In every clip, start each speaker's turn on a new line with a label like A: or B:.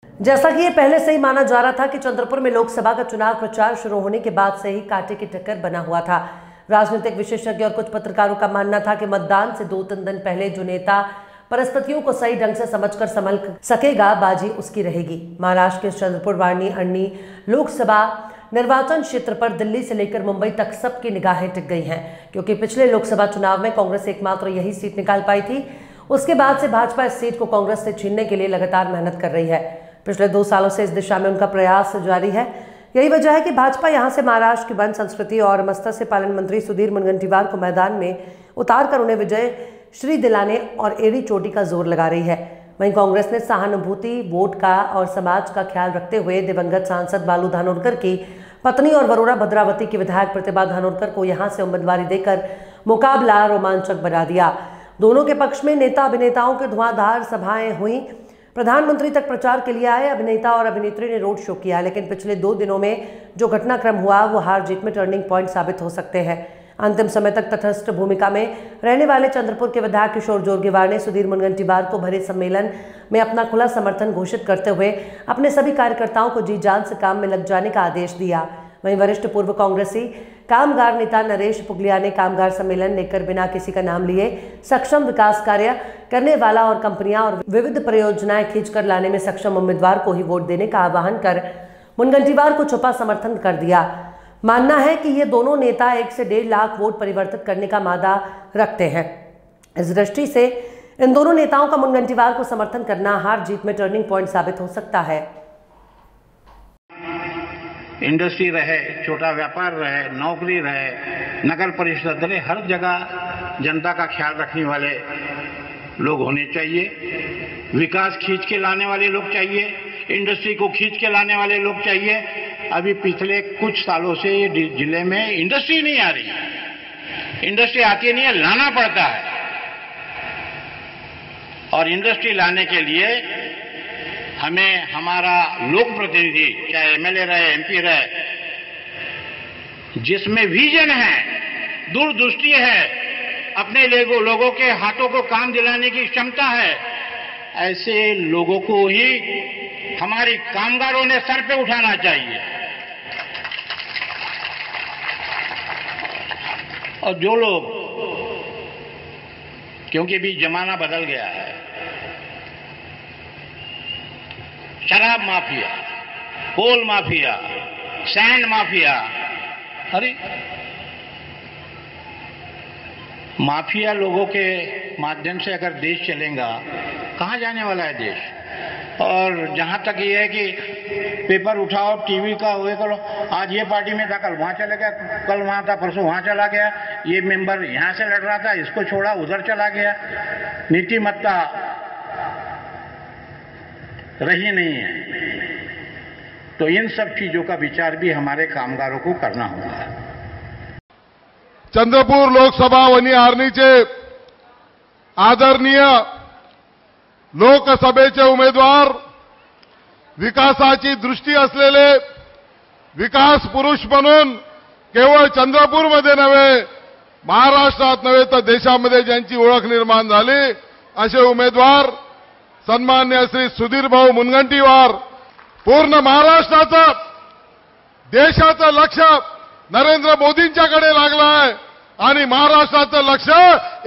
A: जैसा कि ये पहले से ही माना जा रहा था कि चंद्रपुर में लोकसभा का चुनाव प्रचार शुरू होने के बाद से ही कांटे की टक्कर बना हुआ था। राजनीतिक विशेषज्ञ और कुछ पत्रकारों का मानना था कि मतदान से 2-3 दिन पहले जो नेता परिस्थितियों को सही ढंग से समझकर संभल सकेगा, बाजी उसकी रहेगी। महाराष्ट्र के चंद्रपुर वार्नी अन्नी लोकसभा निर्वाचन क्षेत्र पर दिल्ली से लेकर मुंबई तक सबकी निगाहें टिक गई हैं, क्योंकि पिछले लोकसभा चुनाव में कांग्रेस एकमात्र यही सीट निकाल पाई थी। उसके बाद से भाजपा इस सीट को कांग्रेस से छीनने के लिए लगातार मेहनत कर रही है। पिछले 2 सालों से इस दिशा में उनका प्रयास जारी है। यही वजह है कि भाजपा यहां से महाराष्ट्र की वन संस्कृति और मत्स्य पालन मंत्री सुधीर मुनगंटीवार को मैदान में उतारकर उन्हें विजय श्री दिलाने और एड़ी चोटी का जोर लगा रही है। वहीं कांग्रेस ने सहानुभूति, वोट का और समाज का ख्याल रखते हुए दिवंगत सांसद बालू धानोरकर की पत्नी और वरोरा भद्रावती की विधायक प्रतिभा धानोरकर को यहां से उम्मीदवारी देकर मुकाबला रोमांचक बना दिया। दोनों के पक्ष में नेता अभिनेताओं की धुआंधार सभाएं हुई। प्रधानमंत्री तक प्रचार के लिए आए अभिनेता और अभिनेत्री ने रोड शो किया, लेकिन पिछले 2 दिनों में जो घटनाक्रम हुआ वो हार जीत में टर्निंग पॉइंट साबित हो सकते हैं। अंतिम समय तक तटस्थ भूमिका में रहने वाले चंद्रपुर के विधायक किशोर जोरगेवार ने सुधीर मुनगंटीवार को भरे सम्मेलन में अपना खुला समर्थन घोषित करते हुए अपने सभी कार्यकर्ताओं को जी जान से काम में लग जाने का आदेश दिया। वहीं वरिष्ठ पूर्व कांग्रेसी कामगार नेता नरेश पुगलिया ने कामगार सम्मेलन लेकर बिना किसी का नाम लिए सक्षम विकास कार्य करने वाला और कंपनियां और विविध परियोजनाएं खींचकर लाने में सक्षम उम्मीदवार को ही वोट देने का आह्वान कर मुनगंटीवार को छुपा समर्थन कर दिया। मानना है कि ये दोनों नेता 1 से 1.5 लाख वोट परिवर्तित करने का मादा रखते हैं। इस दृष्टि से इन दोनों नेताओं का मुनगंटीवार को समर्थन करना हार जीत में टर्निंग पॉइंट साबित हो सकता है।
B: इंडस्ट्री रहे, छोटा व्यापार रहे, नौकरी रहे, नगर परिषद रहे, हर जगह जनता का ख्याल रखने वाले लोग होने चाहिए। विकास खींच के लाने वाले लोग चाहिए, इंडस्ट्री को खींच के लाने वाले लोग चाहिए। अभी पिछले कुछ सालों से जिले में इंडस्ट्री नहीं आ रही, इंडस्ट्री आती नहीं है, लाना पड़ता है। और इंडस्ट्री लाने के लिए हमें हमारा लोक प्रतिनिधि, चाहे एमएलए रहे, एमपी रहे, जिसमें विजन है, दूरदृष्टि है, अपने लोगों के हाथों को काम दिलाने की क्षमता है, ऐसे लोगों को ही हमारी कामगारों ने सर पे उठाना चाहिए। और जो लोग, क्योंकि भी जमाना बदल गया है, शराब mafia, coal mafia, sand mafia, अरे माफिया लोगों के माध्यम से अगर देश चलेगा, कहां जाने वाला है देश। और जहां तक ये है कि पेपर उठाओ, टीवी का वो करो, आज ये पार्टी में था, कल वहां चला गया, कल वहां था, परसों वहां चला गया, ये मेंबर यहां से लड़ रहा था, इसको छोड़ा उधर चला गया, नीतिमत्ता रही नहीं है। तो इन सब चीजों का विचार भी हमारे कामगारों को करना होगा।
C: चंद्रपूर लोकसभा वनी आर्नीचे आदरणीय लोकसभेचे उमेदवार, विकासाची दृष्टी असलेले विकास पुरुष म्हणून केवळ चंद्रपूरमध्ये नव्हे, महाराष्ट्रात नव्हे तर देशामध्ये ज्यांची ओळख निर्माण झाली असे उमेदवार सन्मान्य श्री सुधीर भाऊ मुनगंटीवार। पूर्ण महाराष्ट्राचं, देशाचं लक्ष नरेंद्र मोदींच्याकडे लागलं आहे आणि महाराष्ट्राचं लक्ष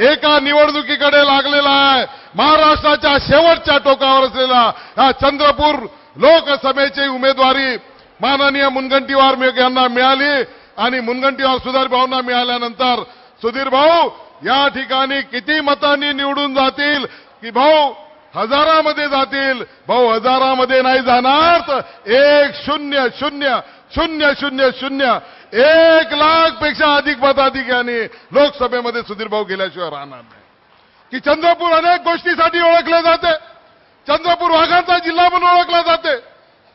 C: एका निवडणुकीकडे लागलेलं आहे। महाराष्ट्राच्या शेवटच्या टोकावर असलेला हा चंद्रपूर लोकसभेची उमेदवारी माननीय मुनगंटीवार यांना मिळाली आणि मुनगंटीवार सुधीर भाऊंना मिळाल्यानंतर सुधीर भाऊ या ठिकाणी किती मतांनी निवडून जातील की भाऊ हजारामध्ये जातील? भाऊ हजारामध्ये नाही जाणार तर 1 लाखपेक्षा अधिक मताधिक्याने लोकसभेमध्ये सुधीर भाऊ गेल्याशिवाय राहणार नाही। की चंद्रपूर अनेक गोष्टीसाठी ओळखले जाते, चंद्रपूर वाघांचा जिल्हा म्हणून ओळखला जाते,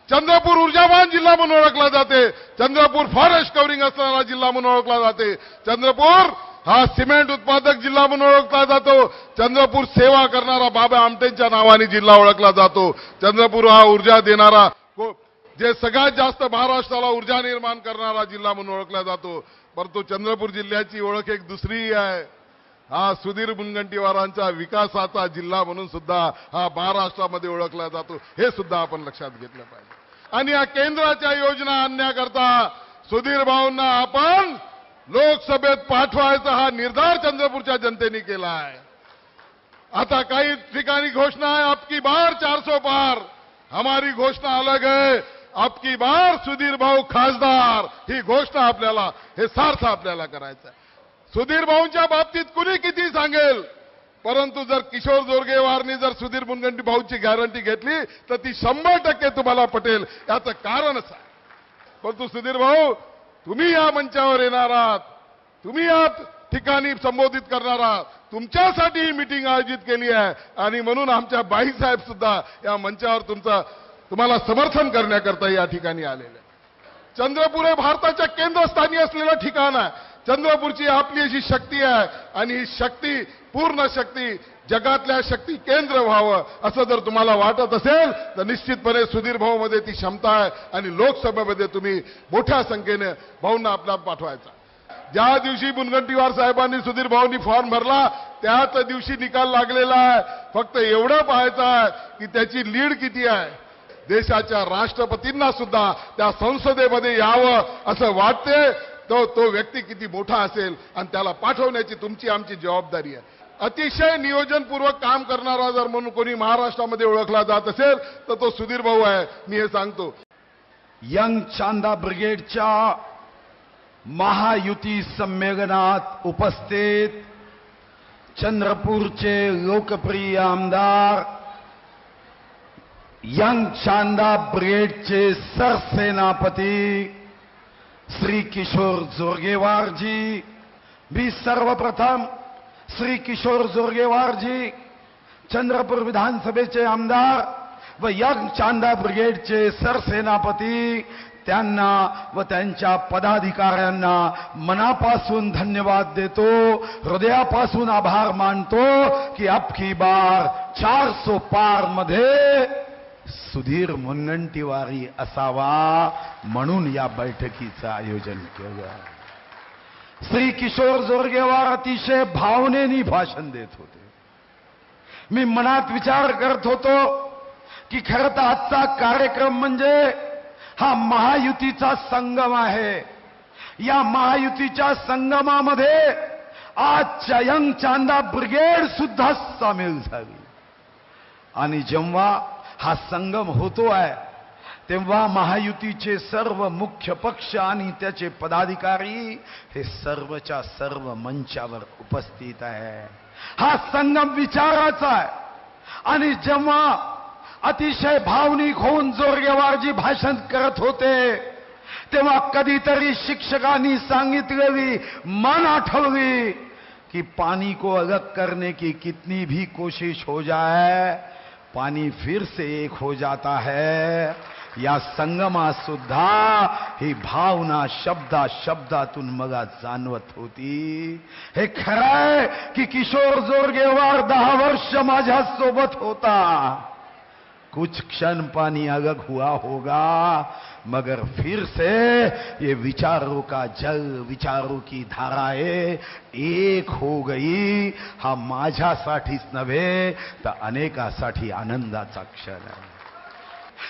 C: चंद्रपूर ऊर्जावान जिल्हा म्हणून ओळखला जाते, चंद्रपूर फॉरेस्ट कव्हरिंग असणारा जिल्हा म्हणून ओळखला जाते, चंद्रपूर हा सिमेंट उत्पादक जिल्हा म्हणून ओळखला जातो, चंद्रपूर सेवा करणारा बाबा आमटेंच्या नावाने जिल्हा ओळखला जातो, चंद्रपूर हा ऊर्जा देणारा, जे सगळ्यात जास्त महाराष्ट्राला ऊर्जा निर्माण करणारा जिल्हा म्हणून ओळखला जातो। परंतु चंद्रपूर जिल्ह्याची ओळख एक दुसरी आहे, हा सुधीर मुनगंटीवारांच्या विकासाचा जिल्हा म्हणून सुद्धा हा महाराष्ट्रामध्ये ओळखला जातो, हे सुद्धा आपण लक्षात घेतलं पाहिजे। आणि या केंद्राच्या योजना आणण्याकरता सुधीर भाऊंना आपण लोकसभेत पाठवायचा हा निर्धार चंद्रपूरच्या जनतेने केला आहे। आता काही ठिकाणी घोषणा आहे अबकी बार 400 पार, हमारी घोषणा अलग है, अबकी बार सुधीर भाऊ खासदार, ही घोषणा आपल्याला, हे सार्थ आपल्याला करायचं आहे। सुधीर भाऊंच्या बाबतीत कुणी किती सांगेल, परंतु जर किशोर जोरगेवारनी जर सुधीर मुनगंटी भाऊची गॅरंटी घेतली तर ती 100% तुम्हाला पटेल, याचं कारणच आहे। परंतु सुधीर भाऊ, तुम्ही या मंचावर येणार आहात, तुम्ही या ठिकाणी संबोधित करणार आहात, तुमच्यासाठी ही मीटिंग आयोजित केली आहे आणि म्हणून आमच्या बाईसाहेब सुद्धा या मंचावर तुम्हाला समर्थन करण्याकरता या ठिकाणी आलेले। चंद्रपूर हे भारताच्या केंद्रस्थानी असलेलं ठिकाण आहे। चंद्रपूरची आपली अशी शक्ती आहे आणि ही शक्ती, पूर्ण शक्ती जगातल्या शक्ती केंद्र व्हावं असं जर तुम्हाला वाटत असेल तर निश्चितपणे सुधीर भाऊमध्ये ती क्षमता आहे आणि लोकसभेमध्ये तुम्ही मोठ्या संख्येने भाऊंना आपला पाठवायचा। ज्या दिवशी मुनगंटीवार साहेबांनी सुधीर भाऊंनी फॉर्म भरला त्याच दिवशी निकाल लागलेला आहे। फक्त एवढं पाहायचं आहे की त्याची लीड किती आहे। देशाच्या राष्ट्रपतींना सुद्धा त्या संसदेमध्ये यावं असं वाटते, तो व्यक्ती किती मोठा असेल आणि त्याला पाठवण्याची तुमची आमची जबाबदारी आहे। अतिशय नियोजनपूर्वक काम करणारा जर म्हणून कोणी महाराष्ट्रामध्ये ओळखला जात असेल तर तो सुधीर भाऊ आहे, मी हे सांगतो।
D: यंग चांदा ब्रिगेडच्या महायुती संमेलनात उपस्थित चंद्रपूरचे लोकप्रिय आमदार, यंग चांदा ब्रिगेडचे सरसेनापती श्री किशोर जोरगेवार जी, मी सर्वप्रथम श्री किशोर जोरगेवार जी चंद्रपूर विधानसभेचे आमदार व यंग चांदा ब्रिगेडचे सरसेनापती त्यांना व त्यांच्या पदाधिकाऱ्यांना मनापासून धन्यवाद देतो, हृदयापासून आभार मानतो की अबकी बार 400 पार मध्ये सुधीर मुनगंटीवारी असावा म्हणून या बैठकीचं आयोजन केलं। श्री किशोर जोरगेवार अतिशय भावनेने भाषण देत होते। मी मनात विचार करत होतो की खरं तर आजचा कार्यक्रम म्हणजे हा महायुतीचा संगम आहे। या महायुतीच्या संगमामध्ये आजच्या यंग चांदा ब्रिगेड सुद्धा सामील झाली आणि जेव्हा हा संगम होतो आहे तेव्हा महायुतीचे सर्व मुख्य पक्ष आणि त्याचे पदाधिकारी हे सर्वच्या सर्व मंचावर उपस्थित आहे। हा संगम विचाराचा आहे आणि जेव्हा अतिशय भावनिक होऊन जोरगेवारजी भाषण करत होते तेव्हा कधीतरी शिक्षकांनी सांगितलेली मन आठवली कि पानी को अलग करने की कितनी भी कोशिश हो जाए पानी फिर से एक हो जाता है। या संगमा सुद्धा ही भावना शब्दातून मला जाणवत होती। हे खरंय की किशोर जोरगेवार 10 वर्ष माझ्या सोबत होता। कुछ क्षण पानी अलग हुआ होगा मगर फिर से ये विचारों का जल, विचारों की धाराएं एक हो गई। हा माझ्यासाठीच नव्हे तर अनेकासाठी आनंदाचा क्षण आहे।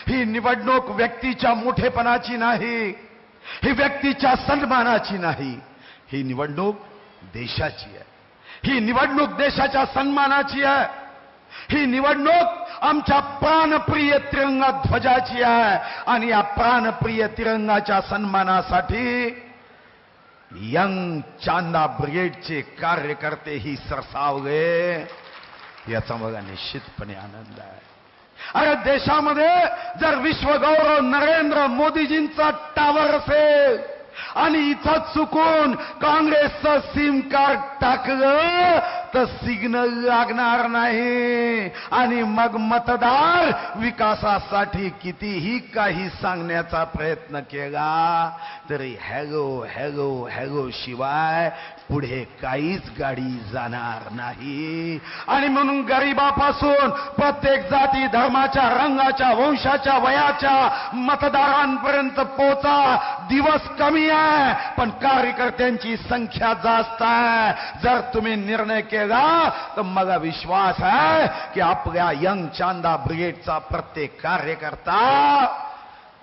D: ही निवडणूक व्यक्तीच्या मोठेपणाची नाही, ही व्यक्तीच्या सन्मानाची नाही, ही निवडणूक देशाची आहे। ही निवडणूक देशाच्या सन्मानाची आहे। ही निवडणूक आमच्या प्राणप्रिय तिरंगा ध्वजाची आहे आणि या प्राणप्रिय तिरंगाच्या सन्मानासाठी यंग चांदा ब्रिगेडचे कार्यकर्ते ही सरसावले, याचा मला निश्चितपणे आनंद आहे। अरे देशामध्ये जर विश्वगौरव नरेंद्र मोदीजींचा टावर असेल आणि इथं चुकून काँग्रेसचं सिम कार्ड टाकलं तर सिग्नल लागणार नाही आणि मग मतदार विकासासाठी कितीही काही सांगण्याचा प्रयत्न केला तरी हॅलो हॅलो हॅलो शिवाय पुढे काहीच गाडी जाणार नाही। आणि म्हणून गरिबापासून प्रत्येक जाती धर्माच्या, रंगाच्या, वंशाच्या, वयाच्या मतदारांपर्यंत पोचा। दिवस कमी कमी आहे, पण कार्यकर्त्यांची संख्या जास्त आहे. जर तुम्ही निर्णय केला तर मला विश्वास आहे की आपल्या यंग चांदा ब्रिगेडचा प्रत्येक कार्यकर्ता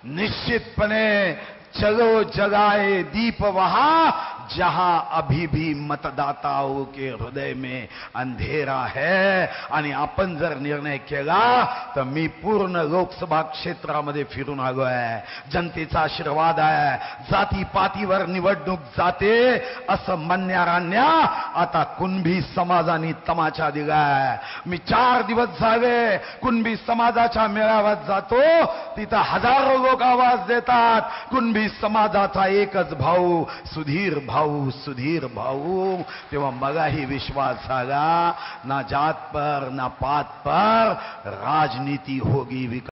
D: निश्चितपणे चलो जगाए दीप वहां जहां अभी भी मतदाताओं के हृदय में अंधेरा है. आणि आपण जर निर्णय केला तर मी पूर्ण लोकसभा क्षेत्रामध्ये फिरून आलो आहे. जनतेचा आशीर्वाद आहे. जातीपातीवर निवडणूक जाते असं म्हणणाऱ्यांना आता कुणबी समाजाने तमाचा दिलाय. मी 4 दिवस झाले कुणबी समाजाच्या मेळाव्यात जातो, तिथं हजारो लोक आवाज देतात. कुणबी समाजाचा एकच भाऊ सुधीर भाऊ, सुधीर भाऊ. तेव्हा मलाही विश्वास झाला, ना जात पर ना पात पर राजनीति होगी.